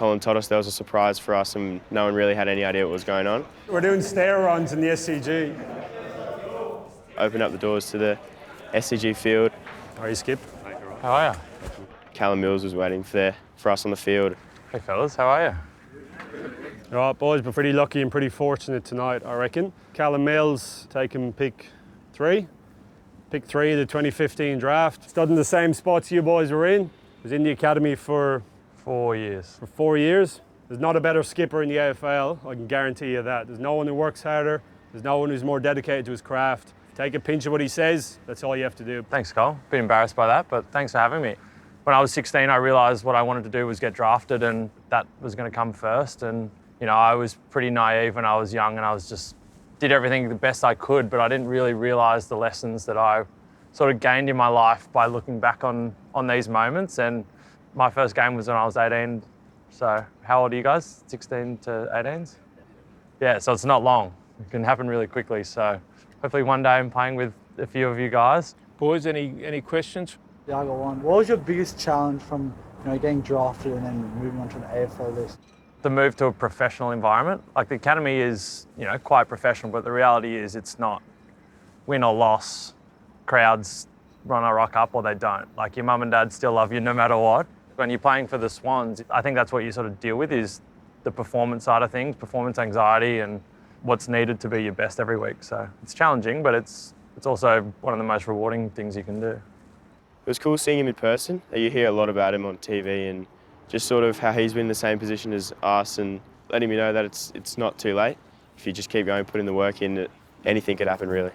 Colin told us there was a surprise for us and no one really had any idea what was going on. We're doing stair runs in the SCG. Opened up the doors to the SCG field. How are you, Skip? How are you? Callum Mills was waiting for us on the field. Hey fellas, how are you? All right, boys, we're pretty lucky and pretty fortunate tonight, I reckon. Callum Mills taking pick 3 of the 2015 draft. Stood in the same spots you boys were in. Was in the academy for 4 years. 4 years. There's not a better skipper in the AFL, I can guarantee you that. There's no one who works harder. There's no one who's more dedicated to his craft. Take a pinch of what he says, that's all you have to do. Thanks, Cole. Bit embarrassed by that, but thanks for having me. When I was 16, I realised what I wanted to do was get drafted, and that was going to come first. And you know, I was pretty naive when I was young, and I was just did everything the best I could, but I didn't really realise the lessons that I sort of gained in my life by looking back on these moments. And my first game was when I was 18. So how old are you guys? 16 to 18s? Yeah, so it's not long. It can happen really quickly. So hopefully one day I'm playing with a few of you guys. Boys, any questions? Yeah, I got one. What was your biggest challenge from getting drafted and then moving on to an AFL list? The move to a professional environment. Like the academy is, quite professional, but the reality is it's not. Win or loss, crowds run or rock up or they don't. Like your mum and dad still love you no matter what. When you're playing for the Swans, I think that's what you sort of deal with is the performance side of things, performance anxiety and what's needed to be your best every week. So it's challenging, but it's also one of the most rewarding things you can do. It was cool seeing him in person. You hear a lot about him on TV and just sort of how he's been in the same position as us and letting me know that it's not too late. If you just keep going, putting the work in, anything could happen really.